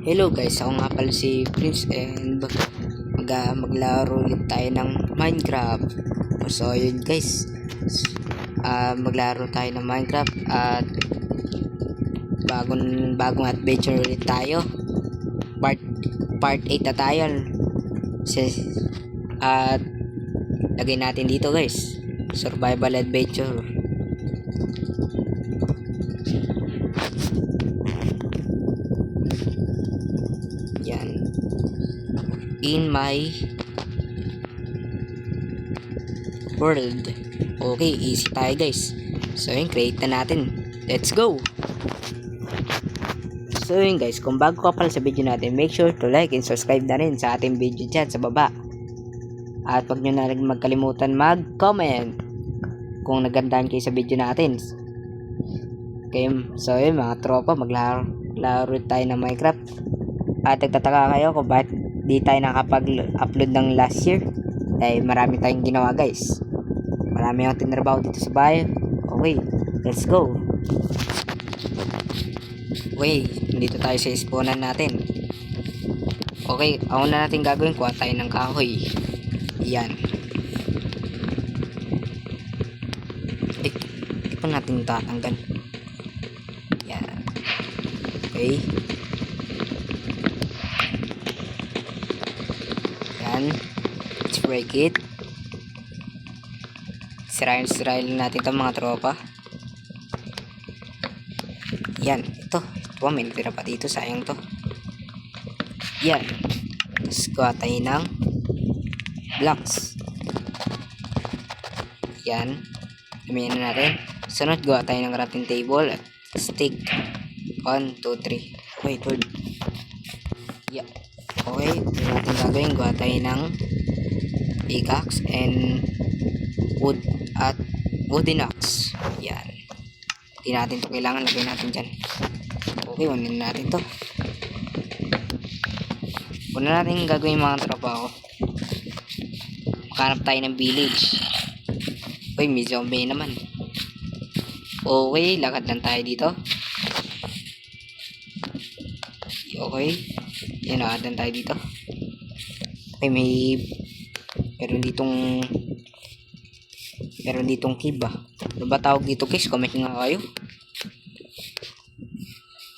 Hello guys, ako nga pala si Prince and maglaro ulit tayo ng Minecraft. So yun guys, maglaro tayo ng Minecraft at bagong adventure ulit tayo. Part 8 na tayo. At lagay natin dito guys, survival adventure. Yan. In my world. Okay, easy tayo guys. So yun, create na natin. Let's go! So yun guys, kung bago ka pala sa video natin, make sure to like and subscribe na rin sa ating video dyan sa baba. At huwag nyo na rin magkalimutan mag-comment kung nagandahan kayo sa video natin. Okay, so yun mga tropa, maglaro tayo ng Minecraft. At nagtataka kayo kung bakit di tayo nakapag-upload ng last year. Dahil marami tayong ginawa guys. Marami akong tinrabaho dito sa bahay. Okay, let's go. Okay, dito tayo sa spawnan natin. Okay, ang una natin gagawin, kuha tayo ng kahoy. Yan. Di pa natin tatanggal. Yan. Okay. Yan. Let's break it. Sirain natin itong mga tropa. Yan. Ito may natira pa dito. Sayang to. Yan. Tapos kuha tayo ng blocks. Yan. Lumiyan na natin. Sunod, gawa tayo ng crafting table at stick. 1, 2, 3. Wait, hold. Yeah. Okay. Ito natin gagawin. Gawa tayo ng pickaxe and wood at wooden axe. Yan. Hindi natin ito kailangan. Lagay natin dyan. Okay, unin natin to. Una natin gagawin mga tropa ko. Makahanap tayo ng village. Uy, may zombie naman. Okay, lakad lang tayo dito. Okay. Yan, lakad lang tayo dito. Okay, meron ditong cave ah. Ano ba tawag dito guys? Comment nga kayo.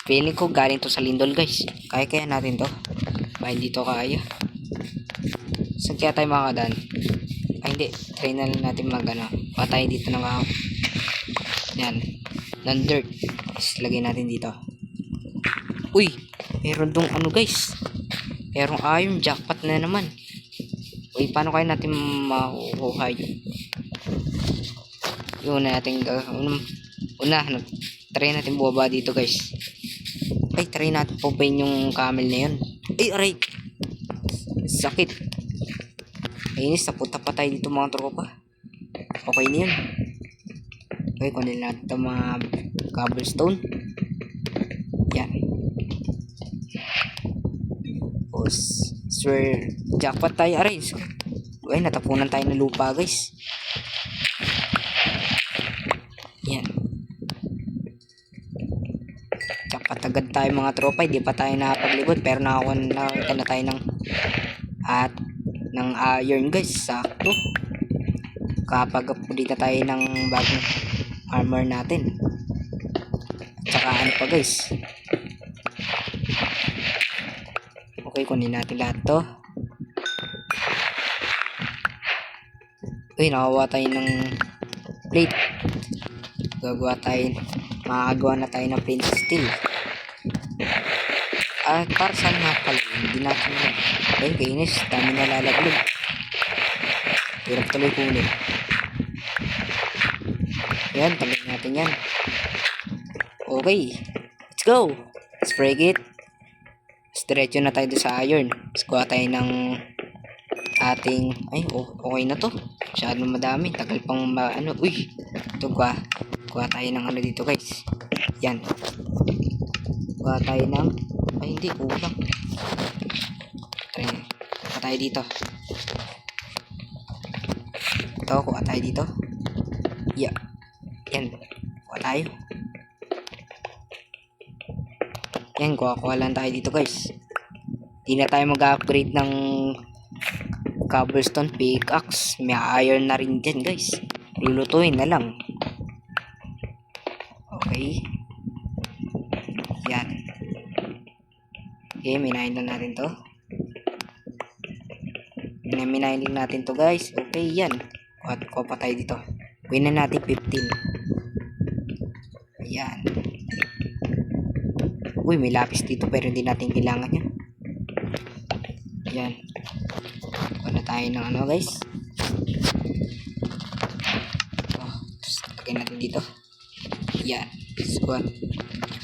Feeling ko galing to sa lindol guys. Kaya natin to. Hindi to kaya. Saan kaya tayo makakadaan? Ay hindi, try na lang natin patay dito ng yan, ng dirt. Tapos lagay natin dito. Uy, meron dong guys, merong iron jackpot na naman. Uy, paano kaya natin makukuha yun? Yun natin try natin bumaba dito guys. Ay, try natin pupain yung camel na yun. Ay, aray, sakit. Inis, napunta pa tayo dito mga tropa. Okay na yun. Okay, kunin natin ito mga cobblestone. Yan. Tapos, swear, jackpot tayo. Aray, okay, natapunan tayo ng lupa guys. Yan. Jackpot agad tayo mga tropa. Hindi pa tayo nakapaglibot pero nakita na tayo ng iron guys. Sakto. Kapag-upgrade na tayo ng bagong armor natin. At saka ano pa guys. Okay, kunin natin lahat to. Uy, nakakuha tayo ng plate. Makakagawa na tayo ng flint steel. At para saan nga pala, hindi natin ayun, kainis, dami na lalaglag. Hirap tuloy kunin. Yan, tagal natin yan. Okay, let's go. Let's break it. Diretso na tayo sa iron. Let's kuha tayo ng ating, okay na to. Masyadong madami, tagal pang uy, ito kuha tayo ng dito guys. Yan. Kuha tayo ng, hindi, kulang. Kuha tayo dito. Ito, kuha tayo dito. Yeah. Yan. Kuha tayo. Ayan, kuha lang tayo dito guys. Hindi na tayo mag-upgrade ng cobblestone pickaxe. May iron na rin dyan guys. Lulutuin na lang. Okay. Yan. Okay, minahin na natin to. Minahin natin to guys. Okay, yan. Kuha pa tayo dito. Kuhin na natin 15. Ayan. Uy, may lapis dito pero hindi natin kailangan yan. Ayan. Kuha na tayo ng ano guys. Oh, tapos lagay natin dito. Ayan. Squad.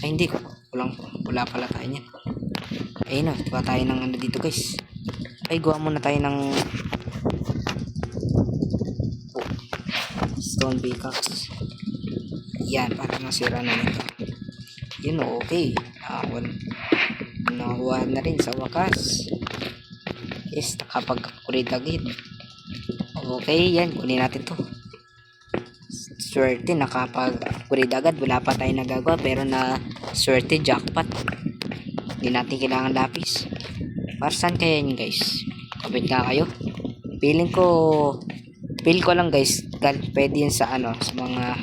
Ay hindi. Wala pala tayo niyan. Ayun o. Kuha tayo ng ano dito guys. Ay, gawa muna tayo ng stone pickaxe. Yan, para masira na nito. Yun o, okay. Nakuha na rin sa wakas. Yes, nakapag-upgrade agad. Okay, yan. Kunin natin to. Swerte, nakapag-upgrade agad. Wala pa tayo nagagawa, pero na swerte, jackpot. Hindi natin kailangan lapis. Para saan kaya yun guys? Kapit nga kayo. Feel ko lang guys, pwede yun sa ano, sa mga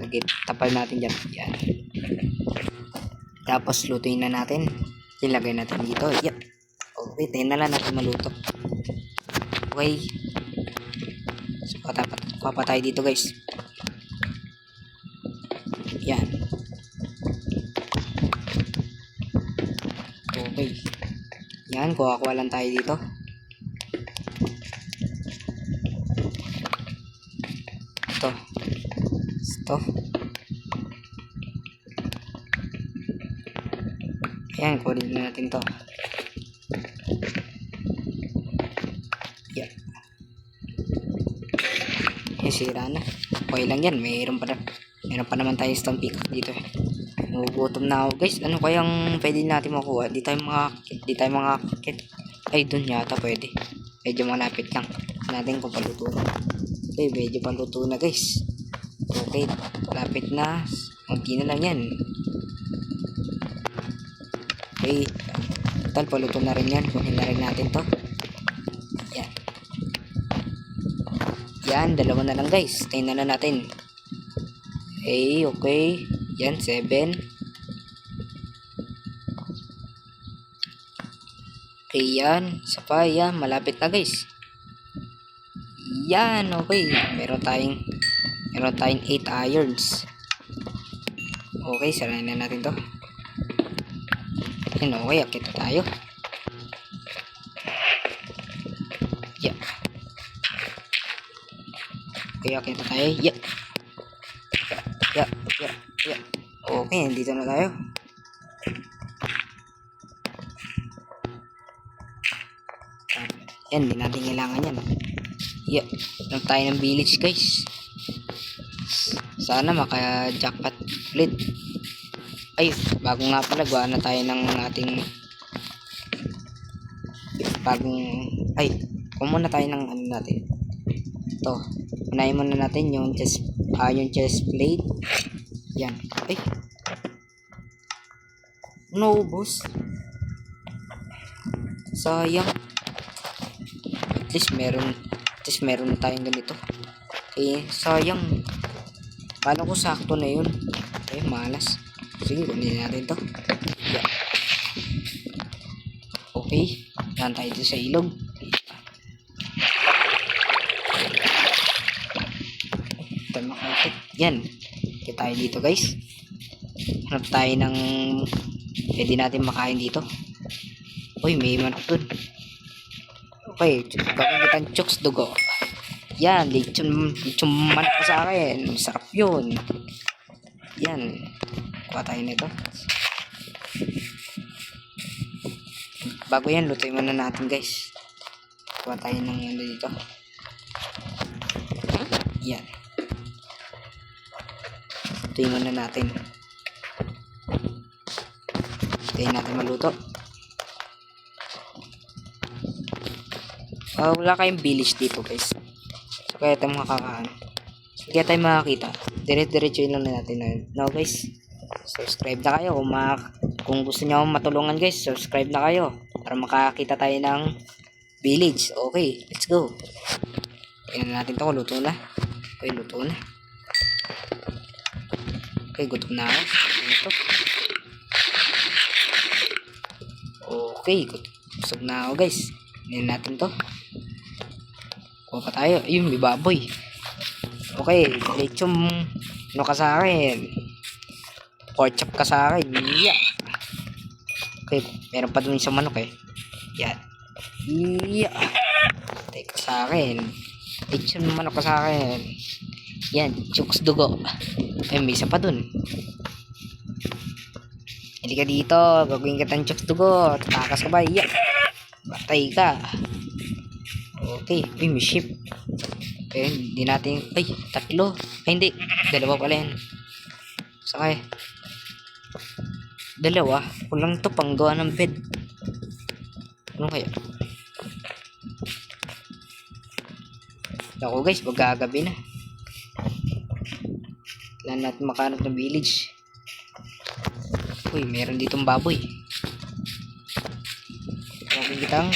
ito, tapal natin dyan. Yan. Tapos lutuin na natin. Ilagay natin dito. Yep. Okay, tayo na lang natin maluto. Okay. So, kuha pa tayo dito guys. Yan. Okay. Yan, kuha lang tayo dito. Ito. Ayan, kunin na natin to. Yan. Ayan, sira na. Okay lang yan. Meron pa naman tayo stone pickaxe dito. Nagugutom na ako guys. Ano kayang pwede natin makuha? Di tayo makakakit. Ay, dun yata pwede. Medyo malapit lang. Natin kung paluto na. Okay, medyo paluto na guys. Okay, lapit na. Kunti na lang yan. Okay, total paluto na rin yan. Kunin na rin natin to. Yan. Yan, dalawa na lang guys. Tingnan na natin. Okay. Yan, 7. Okay, yan. Isa pa, yan. Malapit na guys. Yan, okay. Meron tayong 8 irons. Okay, sarayin na natin to. Yan, okay. Akit tayo. Yeah. Okay, akit tayo. Yeah. Okay, dito na tayo. Yan, hindi natin kailangan yan. Yeah. Lang tayo ng village guys. Sana maka-jackpot ulit. Ay, bago nga pala, gawa na tayo ng ating kumuna tayo ng ano natin. Ito, unahin muna natin yung chest plate. Yan. Ay. No, boss. Sayang. At least meron na tayong ganito. Eh, sayang. Paano ko sakto na yun? Eh, malas. Sige, kunin natin to. Yeah. Okay. Yan tayo dito sa ilog. Tama ka. Yan. Kaya tayo dito guys. Hanap tayo ng pwede natin makain dito. Uy, may manok dun. Okay. Kapitan chooks dugo. Yan. Lechon manok sa akin. Sarap yun. Yan. Kuha tayo nito. Bago yan, lutuin muna natin guys. Kuha tayo ng ano dito. Yan. Lutuin muna natin. Hintayin natin maluto. Wala kayong village dito guys. So kaya tayo makakaano. So kaya tayo makakita. Diretso lang na natin na yun. No guys. Subscribe na kayo kung kung gusto niyo akong matulungan guys, subscribe na kayo para makakita tayo ng village. Okay, let's go. Tingnan natin to kung luto na. Okay, luto na. Okay, gutom na ako. Ito. Okay, busog na ako guys. Tingnan natin to. Kuha pa tayo. Ayun, may baboy. Okay, lechon. Ano ka sa akin? Pork chop ka sa akin. Yeah. Okay, meron pa dun isang manok eh. Yan. Yeah. Take ka sa akin. Lechon manok ka sa akin. Yan, chooks dugo. Eh, may isa pa dun. Hindi ka dito. Gagawin ka ng chooks dugo. Tatakas ka ba? Yeah. Batay ka. Okay. Uy, may ship. Okay, hindi natin. Ay, tatlo. Ay, hindi. Dalawa pala yan. Sakay. Dalawa. Kulang to pang gawa ng bed. Ano kaya? Ako guys, magagabi na. Kailangan natin makahanap ng village. Uy, meron ditong baboy. Gagawin kitang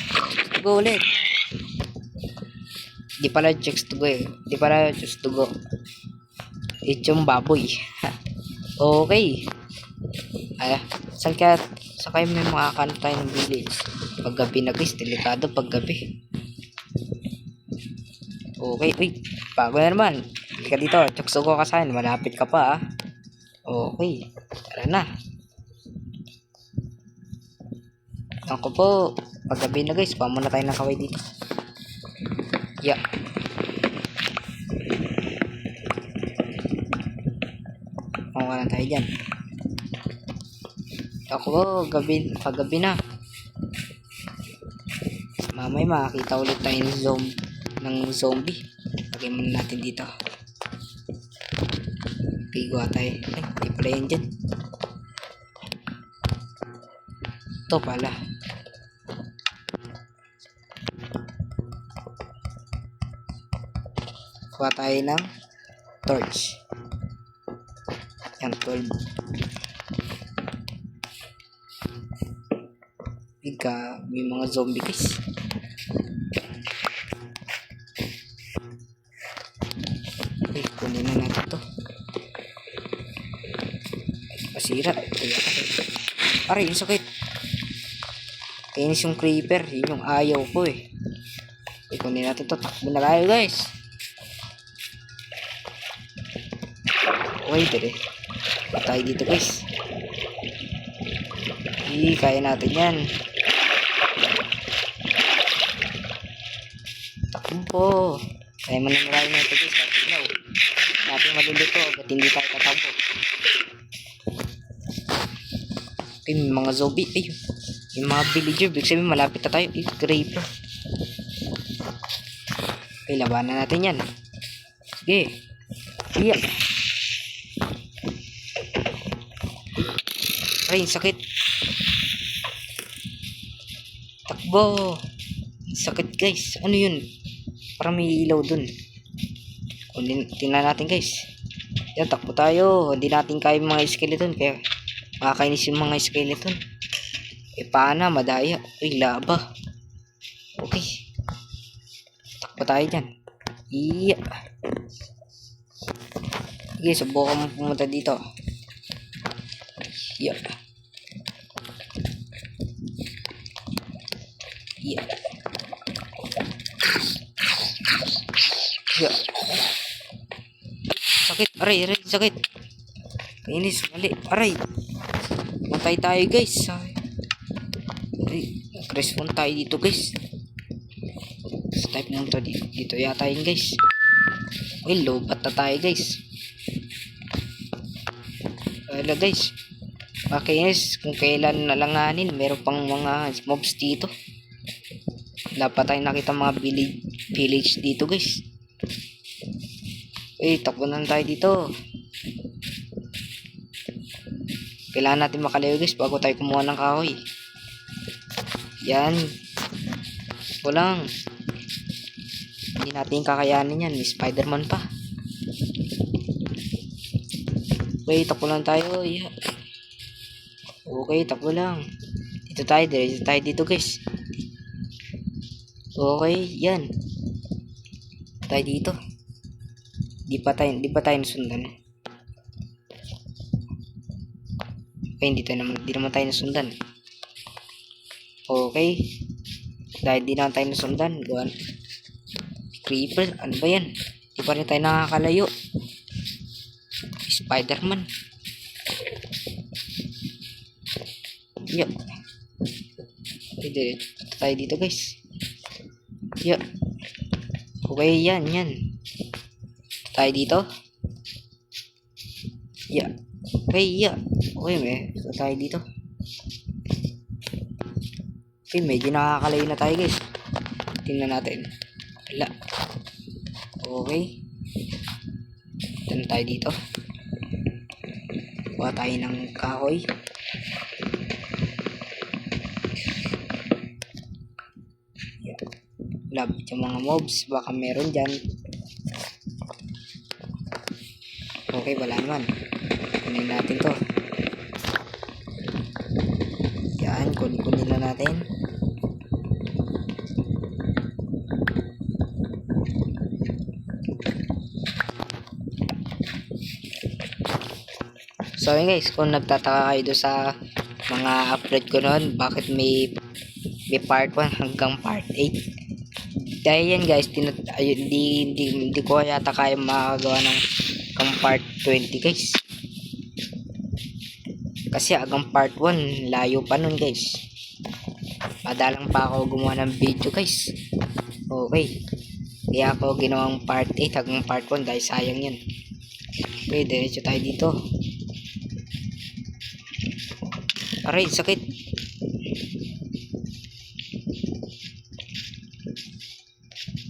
go ulit. Di pala chicks to go eh. Di pala chicks to go. It's yung baboy. Okay. Ay, saan kayo may makakahanap tayo ng village? Paggabi na guys, delikado paggabi. Okay, uy, bago na naman. Hindi ka dito, chuksugo ka sa akin, malapit ka pa ah. Okay, tara na. Ako po, paggabi na guys, pamuna tayo ng kaway dito. Yeah. Makuha na tayo dyan. Ako po, paggabi na. Mamay makakita ulit tayo ng zombie. Lagay muna natin dito. Pigo tayo. Ay, di pala yan dyan. Ito pala. Kuha tayo ng torch. Yan, 12. May mga zombie guys. Okay, kunin na natin to. Masira. Aray, yung sakit. Kainis yung creeper. Yun yung ayaw ko eh. Okay, kunin natin to. Takbo na tayo guys. Okay, dire. Tayo dito guys. Kaya natin yan. Takbo. Kaya mananirahin na ito guys. Tatinaw. Natin maluluto. Ba't hindi tayo tatakbo? Okay, may mga zombie. Ay, yung mga villager. Big sabihin malapit na tayo. Ay, creeper. Okay, labanan natin yan. Sige. Yeah. Ay, sakit. Takbo. Sakit guys. Ano yun? Parang may ilaw dun. Tingnan natin guys. Yan, takbo tayo. Hindi natin kaya yung mga skeleton. Kaya makakainis yung mga skeleton. Eh, paana, madaya. Uy, laba. Okay. Takbo tayo dyan. Iya. Sige, subukan mo pumunta dito. Iya. Iya. Iya. Sakit. Aray, sakit. Kainis, mali. Aray. Matay tayo guys. Aray. Respawn tayo dito guys. Sa type mo to dito yata yun guys. Uy, lobat na tayo guys. Wala guys. Makainis kung kailan nalanganin. Meron pang mga mobs dito. Dapat tayo nakita mga village dito guys. Uy, takbo na tayo dito. Kailangan natin makalayo guys bago tayo kumuha ng kahoy. Yan. Kulang. Hindi natin kakayanin yan. May Spider-Man pa. Wait, takbo lang tayo. Yeah. Okay, takbo lang. Dito tayo, diretso tayo dito guys. Okay, yan. Tayo dito. Di pa tayo nasundan. Okay, di naman tayo nasundan. Okay. Dahil di naman tayo nasundan. Doon. Creeper, ano ba yan? Di pa rin tayo nakakalayo. Spider-Man. Yup. Okay, tayo dito guys. Yup. Okay, yan. Tayo dito. Yeah. Okay, yeah. Okay, tayo dito. Okay, medyo nakakalayo na tayo guys. Tingnan natin. Wala. Okay. Tignan tayo dito. Kuha tayo ng kahoy. Labit yung mga mobs. Baka meron dyan. Okay, wala naman. Kunin natin to. Yan, kunin na natin. So yun guys, kung nagtataka kayo doon sa mga upload ko noon, bakit may part 1 hanggang part 8. Dahil yan guys, hindi ko yata kaya makagawa ng hanggang part 20 guys. Kasi hanggang part 1, layo pa nun guys. Madalang pa ako gumawa ng video guys. Okay. Kaya ako ginawang part 8 hanggang part 1 dahil sayang yun. Okay, diretso tayo dito. Aray, sakit.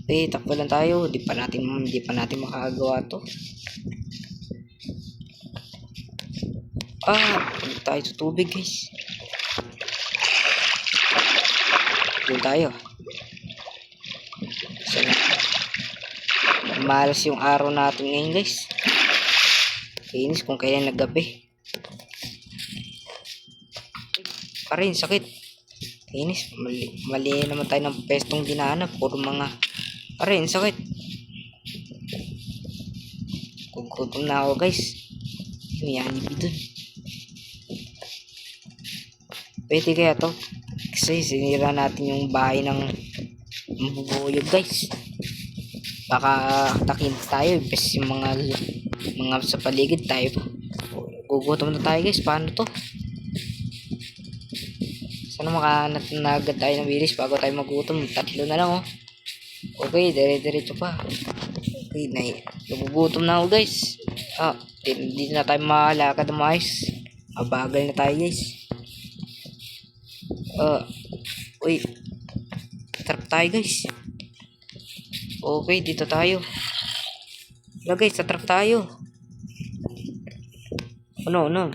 Okay, takbo lang tayo. Di pa natin makakagawa to. Tayo sa tubig guys. Doon tayo. Sana. Malas yung araw natin ngayon guys. Kainis kung kailan naggabi. Parin, sakit. Kainis. Mali naman tayo ng pestong dinaanan. Puro mga... Parin, sakit. Gugutom na ako guys. May anib dun. Pwede kaya to? Kasi sinira natin yung bahay ng bubuyog guys. Baka takin tayo. Bes yung mga sa paligid tayo. Gugutom na tayo guys. Paano to? Sana makahanap tayo ng bilis bago tayo magutom. 3 na lang oh. Okay, dire-diretso pa. Okay, nagugutom na ako guys. Hindi na tayo makalakad ng mais. Mabagal na tayo guys. Uy. Trap tayo guys. Okay, dito tayo. Wala guys, trap tayo. Ano? Doon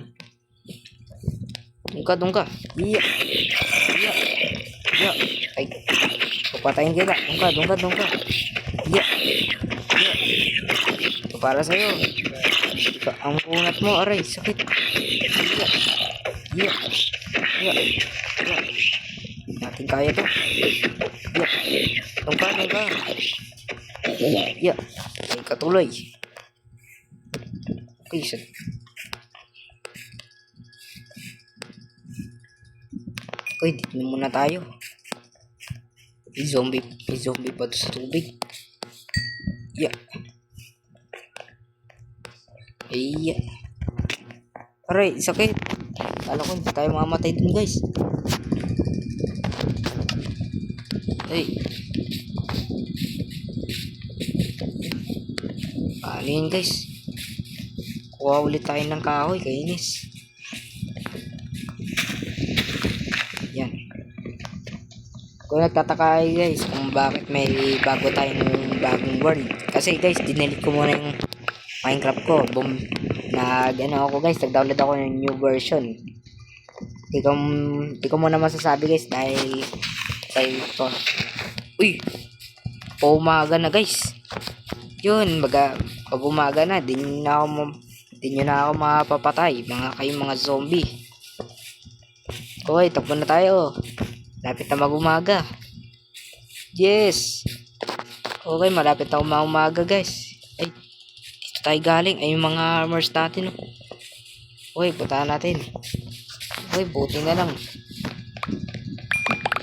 ka. Iya. Ay. Papatayin kita. Doon ka. Iya. Ito para sa'yo. Ang punat mo, aray. Sakit. Iya. Natin kaya to. Iya. Doon ka. Iya. Ay, katuloy. Okay, okay, dito na muna tayo. May zombie pa to sa tubig. Yeah. Yeah. Aray, sakit. Kala ko hindi tayo mamamatay dun guys. Ay. Paano yun guys? Kuha ulit tayo ng kahoy, kainis. Yan. Kung nagtataka kayo guys kung bakit may bagong world. Kasi guys, dinelete ko muna yung Minecraft ko. Nag-download ako ng new version. Di ko muna masasabi guys dahil ito. Uy! Umaga na guys. Yun, pag umaga na, di nyo na ako mapapatay. Kayong mga zombie. Okay, takbo na tayo. Lapit na mag-umaga. Yes. Okay, malapit na umaga guys. Ay, dito tayo galing. Ay, yung mga armors natin. Oh. Okay, puntahan natin. Okay, buti na lang.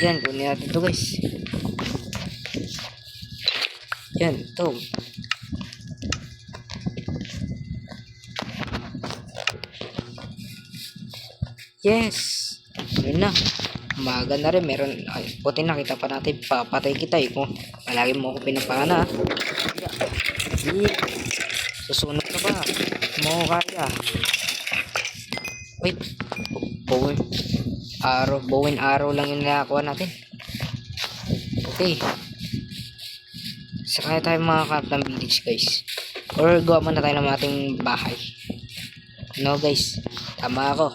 Yan, kunin natin to guys. Yan, ito. Yes. Yun na. Umaga na rin. Meron. Ay, buti nakita pa natin. Papatay kita eh. Kung palagi mo ako pinapana. Yeah. Susunod ka ba? Mo kaya. Wait. Bow and arrow lang yung nakakuha natin. Okay. Saka tayo makakap ng village guys. Or gawa muna tayo ng ating bahay. No guys. Tama ako.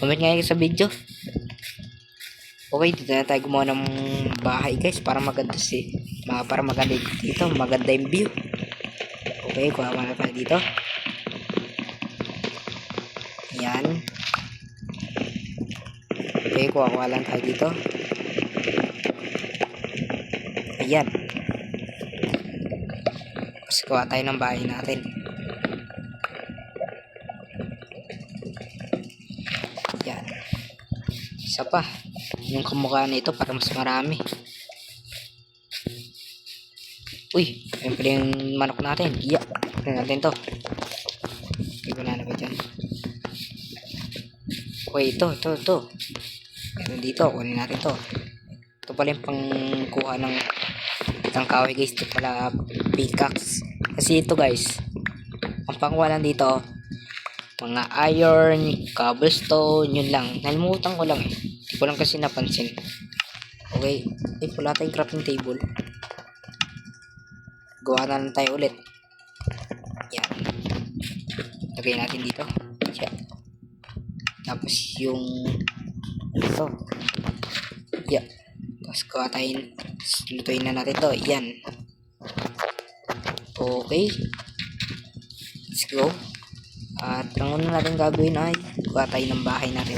Comment nga kayo sa video. Okay, dito na tayo gumawa ng bahay guys. Para maganda para maganda dito. Maganda yung view. Okay, kuha muna tayo dito. Yan. Okay, kuha lang tayo dito. Ayan. Tapos kuha tayo ng bahay natin. Ayan. Isa pa. Yung kamukha nito para mas marami. Uy, ayun pala yung manok natin. Yeah. Tignan natin to. Tignan na ba dyan? Uy, ito. Ganun dito. Kunin natin to. Ito pala yung pangkuha ng isang kahoy guys. Ito pala pickaxe. Kasi ito guys, ang pangkuha lang dito, mga iron, cobblestone, yun lang. Nalimutan ko lang eh. Hindi ko lang kasi napansin. Okay. Ay, wala tayong crafting table. Gawa na lang tayo ulit. Yan. Lagay natin dito. Yan. Tapos yung ito. Yan. Tapos gawa tayo. Lutuin na natin to. Yan. Okay. Let's go. At ang una natin gagawin ay gawa tayo ng bahay natin.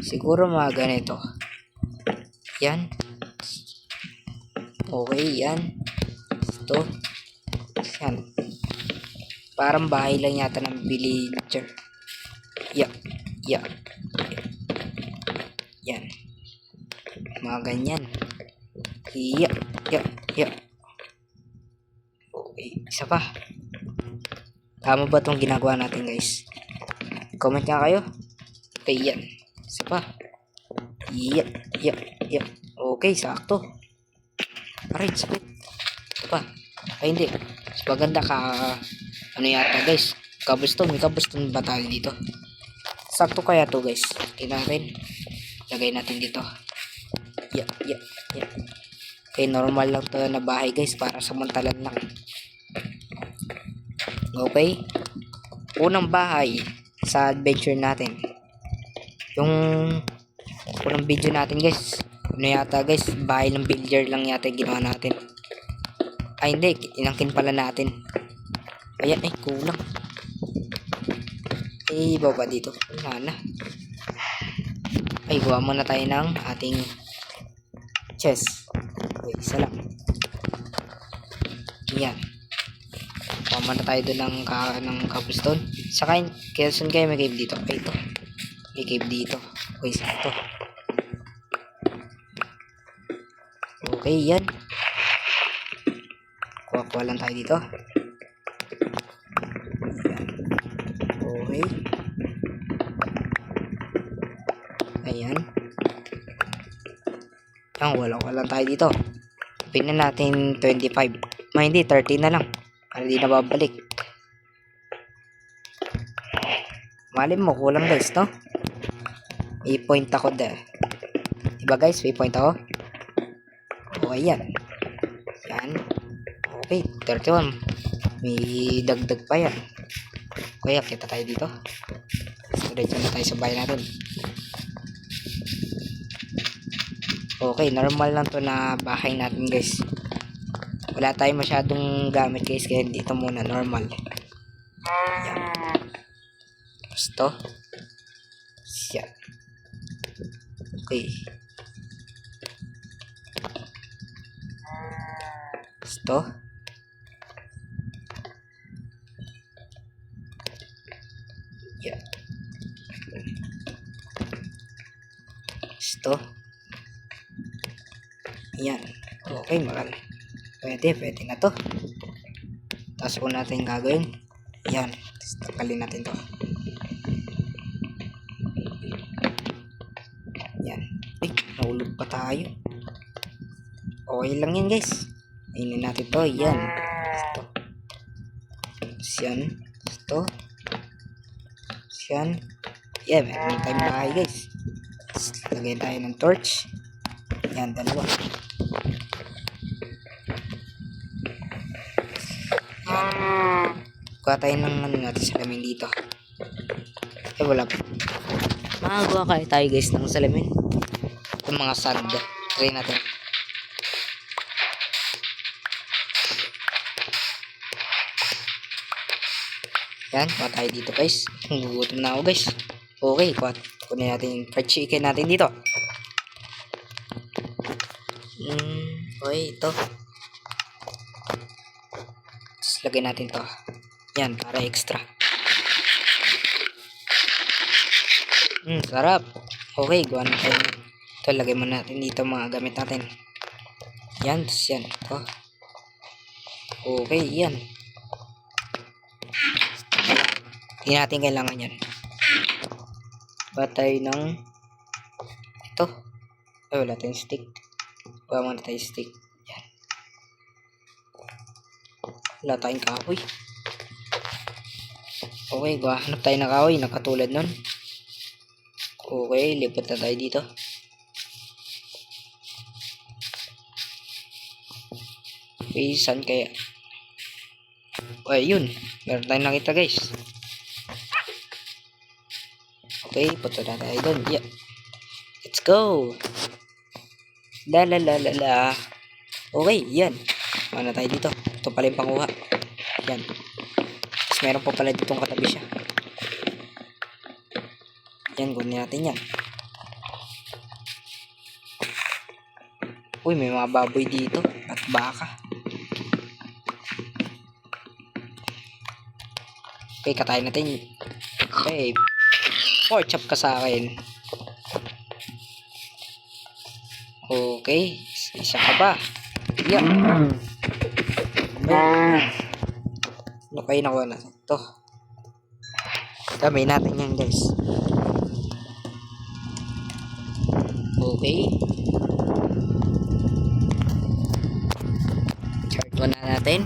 Siguro mga ganito. Yan. Okay, yan. Ito. Yan. Parang bahay lang yata ng villager. Yeah. Yan. Mga ganyan. Yeah. Okay, isa pa. Tama ba itong ginagawa natin guys? Comment nga kayo. Okay, yan. Isa pa. Yeah. Okay, sakto. Alright, split. Ito pa. Ay, hindi. Mas maganda ka. Ano yata guys? Cobblestone. May cobblestone ba tayo dito? Sakto kaya to guys. Tingnan natin. Lagay natin dito. Yeah. Okay, normal lang to na bahay guys. Para samantalan lang. Okay. Unang bahay sa adventure natin. Yung unang video natin guys. Ano yata guys, bahay ng builder lang yata yung ginawa natin. Ay hindi, inangkin pala natin. Ayan, kulang. Baba dito. Wala na. Ay, gawa muna tayo ng ating chest. Okay, isa lang. Yan. Gawa muna tayo doon ng cobblestone. Saka, kaya saan kayo may cave dito? Ay, ito. May cave dito. Okay, sakto. Okay, yan. Kuha lang tayo dito. Okay. Ayan. Wala lang tayo dito. Pinan natin 25. Hindi, 30 na lang. Para di na babalik. Malim mo, kulang guys, no? May point ako dahil. Diba guys, may point ako? Okay, yan. Okay, 31. May dagdag pa yan. Kaya, kita tayo dito. Diretso na tayo sa bahay natin. Okay, normal lang to na bahay natin guys. Wala tayong masyadong gamit guys. Kaya dito muna, normal. Yan. Tapos to. Okay. Ito. Yeah. Ito. Yan. Okay, marami. Pwede na to. Tapos po natin gagawin. Yan. Tanggalin natin to. Yan. Uy, nahulog pa tayo. Okay lang yan guys. Ayun natin to. Yan. Ito. Yan. Ito. Yan. Yan. Meron tayong bahay guys. Lagay tayo ng torch. Yan. Dalawa. Kuha tayo ng ano natin salamin dito. Wala pa. Makagawa kaya tayo guys ng salamin. Itong mga sand. Try natin. Yan. Kuha tayo dito guys. Gugutom na ako guys. Okay. Kunin natin yung fried chicken natin dito. Okay. Ito. Lagay natin to. Yan, para extra. Sarap. Okay, gawa na tayo. Ito, lagay mo natin dito mga gamit natin. Yan, yan. Ito. Okay, yan. Hindi natin kailangan yan. Batay ng ito. Ay, wala tayong stick. Gawa muna tayo stick. Wala tayong kahoy. Okay, hanap tayo ng kahoy na katulad nun. Okay, lipat na tayo dito. Okay, saan kaya? Okay, yun. Meron tayong nakita guys. Okay, punta na tayo doon. Yeah. Let's go. La la la la la. Okay, yan. Ano tayo dito? Ito pala yung panguha. Yan. Tapos meron po pala ditong katabi siya. Yan, kunin natin yan. Uy, may mga baboy dito. At baka. Okay, katayin natin. Okay. Pork chop ka sa akin. Okay. Isa ka ba? Yeah. Ano kayo nakuha natin? Ito. Kamay natin yan guys. Okay. Chart 1 na natin.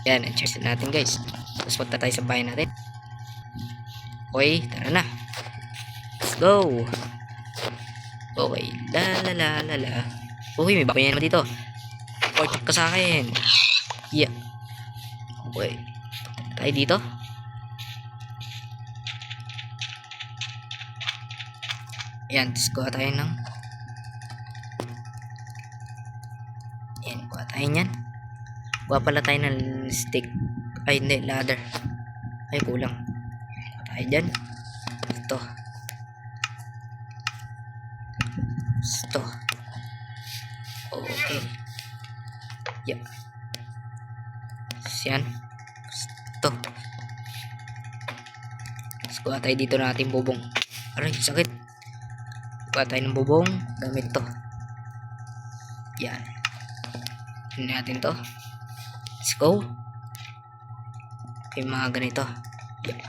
Yan, chart natin guys. Tapos punta tayo sa bahay natin. Okay, tara na. Let's go. Okay, la la la la la. Okay, may bakuyan naman dito. Pork chop ka sa akin. Yeah. Okay. Tayo dito. Ayan, tapos kuha tayo ng ayan, kuha tayo nyan. Kuha pala tayo ng stick. Ay, hindi, ladder. Ay, kulang. Kuha tayo dyan. Ito. Ito. Okay. Yeah. Yan. Ito. Tapos kuha tayo dito na ating bubong. Aray, sakit. Kuha tayo ng bubong. Gamit to. Yan. Hindi natin to. Let's go. Okay, mga ganito. Yeah.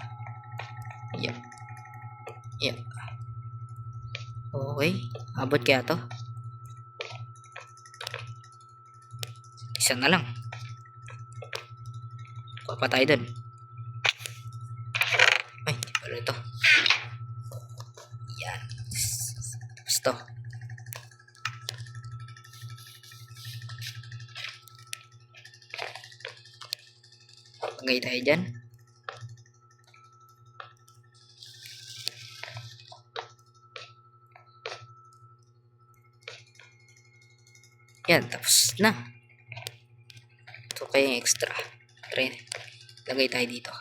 Yeah. Yeah. Okay. Abot kaya to? Isa na lang. Kuha pa tayo dun. Ay, pala ito. Yan. Tapos to. Pagay tayo dyan. Yan, tapos na. Ito kaya yung extra. Lagay tayo dito.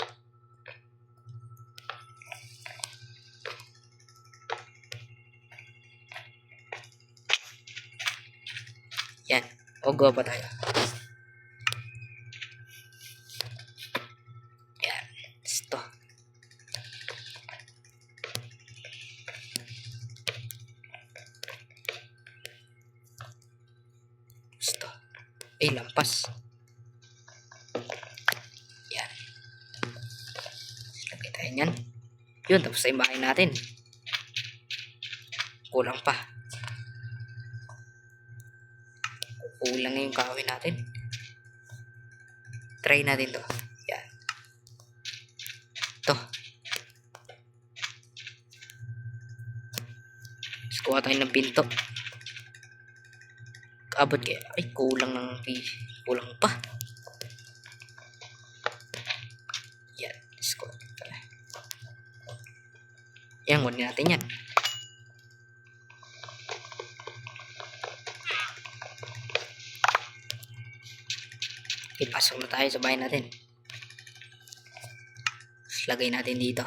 Yan. O, go pa tayo. Yan. Ito. Ito. Ay, lampas. Yan. Lagay tayo yan. Yun, tapos na yung bahay natin. Kulang pa. Kulang na yung kahoy natin. Try natin to. Yan. Ito. Tapos kuha tayo ng pinto. Kaabot kaya. Ay, kulang ng kulang pa. Yan. Tapos kuha tayo. Yan, kunin natin yan. Ipasok na tayo sa bahay natin. Lagay natin dito.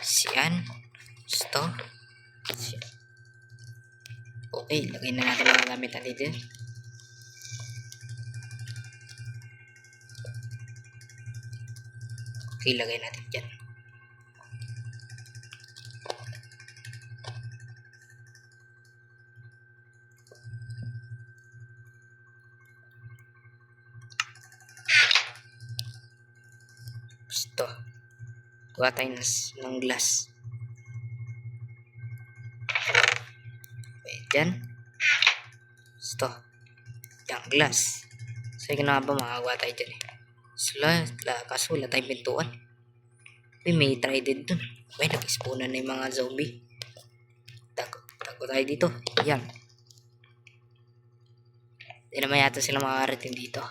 Siyan. Ito. Siyan. Okay, lagay na natin mga gamit natin dito. Okay, lagay natin dyan. Ito. Kuha tayo ng glass. Okay, dyan. Ito. Yung glass. So, yung na ba makagawa tayo dyan eh. Kaso wala tayong pintuan. May trident dun. May nag-spawnan na yung mga zombie. Tago tayo dito. Yan. Hindi naman yata sila makakarating dito.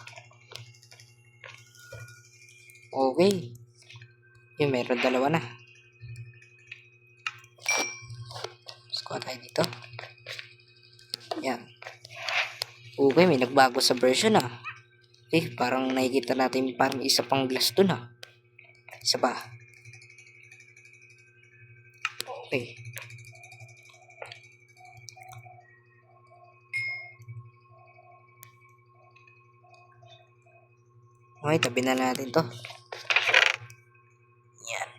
Okay. Yung meron dalawa na. Tapos kuha tayo dito. Yan. Okay, may nagbago sa version ah. Parang nakikita natin parang isa pang glass dun ah. Isa pa. Okay. Okay, tabi na natin to. Yan.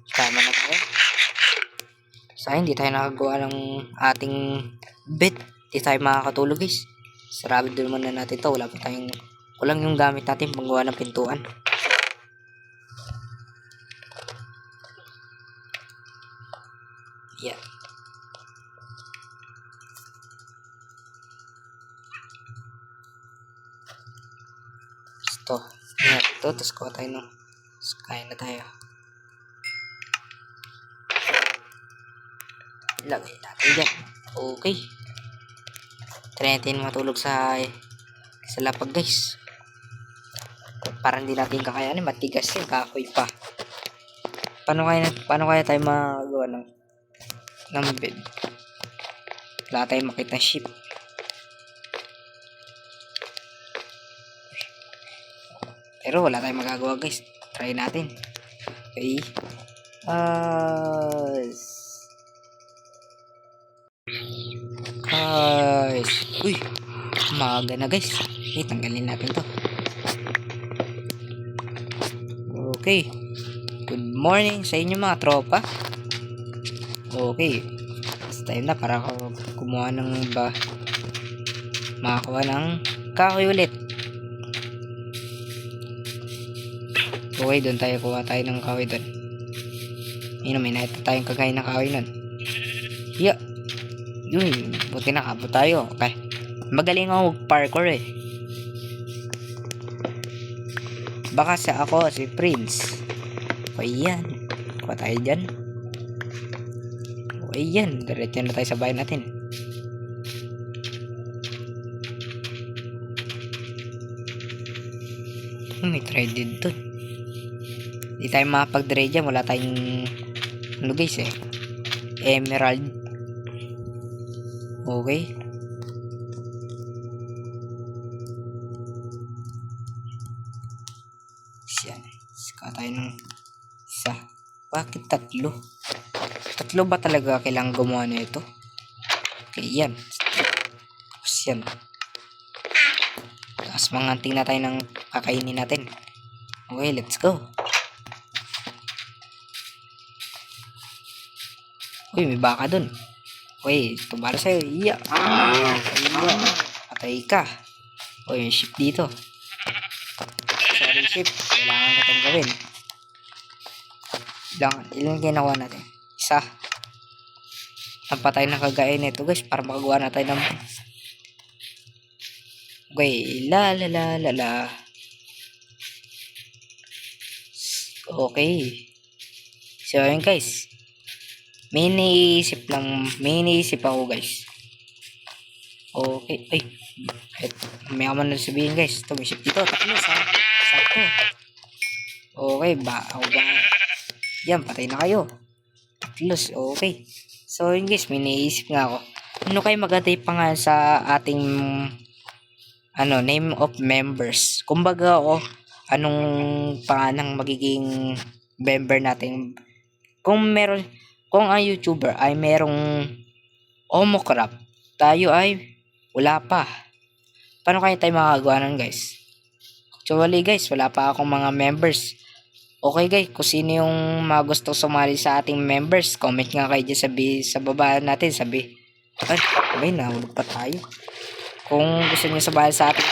Tama na tayo. Sa hindi tayo nakagawa ng ating bed. Hindi tayo makakatulog guys. Sarado din muna natin to. Walang yung gamit natin panggawa ng pintuan. Yan. Ito. Yan. Ito. Tapos kuha tayo ng kain na tayo. Lagay natin dyan. Okay. Try natin matulog sa lapag guys. Parang hindi natin kakayanin. Matigas yung kahoy pa. Paano kaya tayo magawa ng bed? Wala tayong makita ship. Pero wala tayong magagawa guys. Try natin. Okay. Guys. Uy. Umaga na guys. Okay, tanggalin natin to. Okay. Good morning sa inyo mga tropa. Okay. It's time na para kumuha ng makakuha ng kahoy ulit. Okay, doon tayo kuha tayo ng kahoy doon. May nakita tayong kagaya ng kahoy nun. Yeah. Yun, buti nakabot tayo. Okay. Magaling ako mag-parkour eh. Baka ako si Prince. O yan. Kuha tayo dyan. O yan. Diretso na tayo sa bahay natin. May trident dun. Hindi tayo makapag-dire dyan. Wala tayong ano guys eh. Emerald. Okay. Yan. Saka tayo ng isa. Bakit tatlo? Tatlo ba talaga kailangan gumawa na ito? Okay, yan. Tapos yan. Tapos manganting na tayo ng kakainin natin. Okay, let's go. Uy, may baka dun. Uy, tumara sa'yo. Iya. Patay ka. Uy, may ship dito. Sorry, ship. Kailangan ka itong gawin. Ilan ginawa natin? Isa. Napatay na kagaya nito guys para makagawa na tayo ng okay, la. Okay. So yun guys. May iniisip ako guys. Okay. Ay. May ako na sabihin guys. Ito may ship dito. Taklo sa sakto. Okay ba? Ako ba? Yan, patay na kayo. Taklos. Okay. So yun guys, may naisip nga ako. Ano kayo maganda yung pangalan sa ating name of members? Kumbaga anong pangalan magiging member natin? Kung ang YouTuber ay merong Omocrap, tayo ay wala pa. Paano kaya tayo makagawa nun guys? Actually guys, wala pa akong mga members. Okay guys, kung sino yung mga gusto sumali sa ating members, comment nga kayo dyan sa baba natin. Ay, nahulog pa tayo. Kung gusto niyo sumali sa ating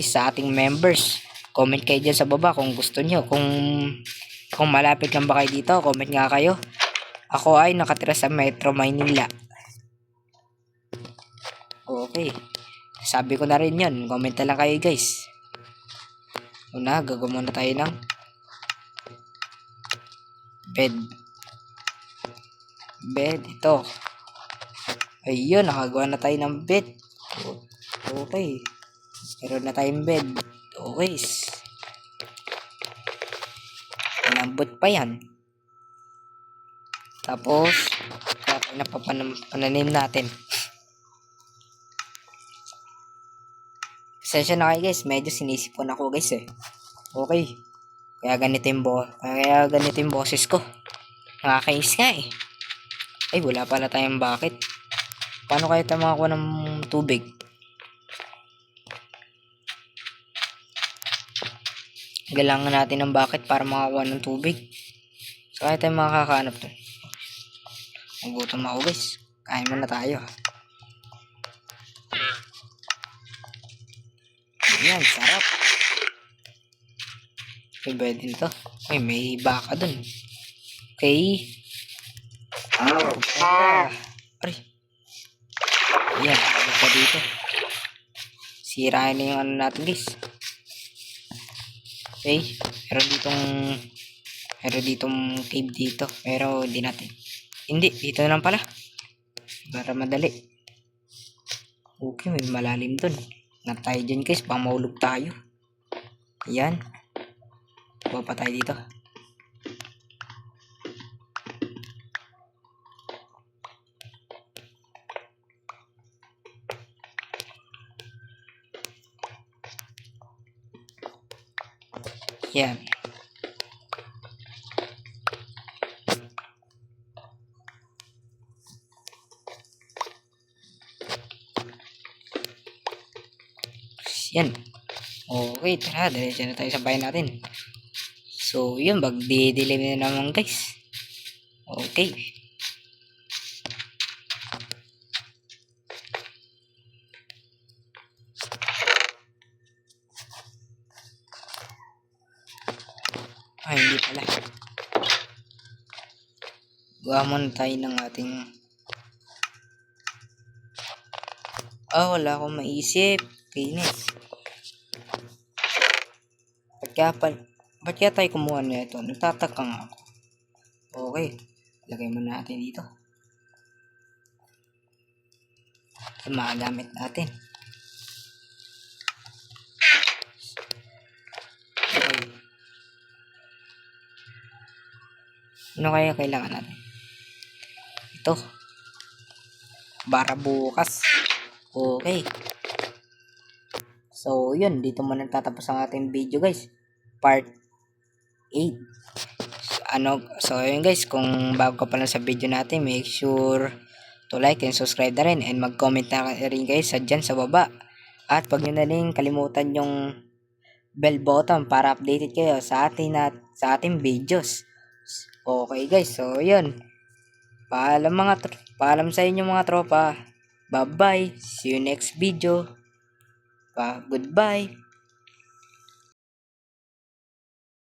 sa ating members, comment kayo dyan sa baba kung gusto niyo. Kung malapit lang ba kayo dito, comment nga kayo. Ako ay nakatira sa Metro Maynila. Okay. Sabi ko na rin yun. Comment na lang kayo guys. Una, gagawin muna tayo ng bed. Ito. Ayun, nakagawa na tayo ng bed. Okay. Meron na tayong bed. Okay. Malambot pa yan. Tapos, kaya tayo napapananim natin. Pasensya na kayo guys, medyo sinisipon ako guys eh. Okay. Kaya ganito yung boses ko. Nakakainis nga eh. Ay, wala pala tayong bucket. Paano kaya tayo makakuha ng tubig? Kailangan natin ng bucket para makakuha ng tubig. So, kaya tayo makakahanap to. Nagutom ako guys. Kain muna tayo. Ayan, sarap. Okay, pwede din to. Ay, may baka dun. Okay. Aray. Ayan, ano pa dito? Sirain na yung natin guys. Okay, meron ditong cave dito. Pero hindi natin. Hindi, dito lang pala. Para madali. Okay, may malalim dun. Na tayo dyan guys, baka mahulog tayo. Ayan. Baba tayo dito. Ayan. Yan. Okay, tara, diretso na tayo sa bayan natin. So, yun, magdidilim na naman guys. Okay. Ay, hindi pala. Gawa muna tayo ng ating wala akong maisip. Kinis. Ba't kaya tayo kumuha na ito? Nagtataka nga ako. Okay. Lagay mo natin dito. Ito magagamit natin. Okay. Ano kaya kailangan natin? Ito. Para bukas. Okay. So, yun, dito muna tatapos ang ating video guys. Part 8. So yun guys, kung bago ka pa lang sa video natin, make sure to like and subscribe na rin and mag-comment na rin guys dyan sa baba. At wag nyo na rin kalimutan yung bell button para updated kayo sa ating videos. Okay guys, so yun. Paalam sa inyo mga tropa. Bye bye. See you next video. Goodbye.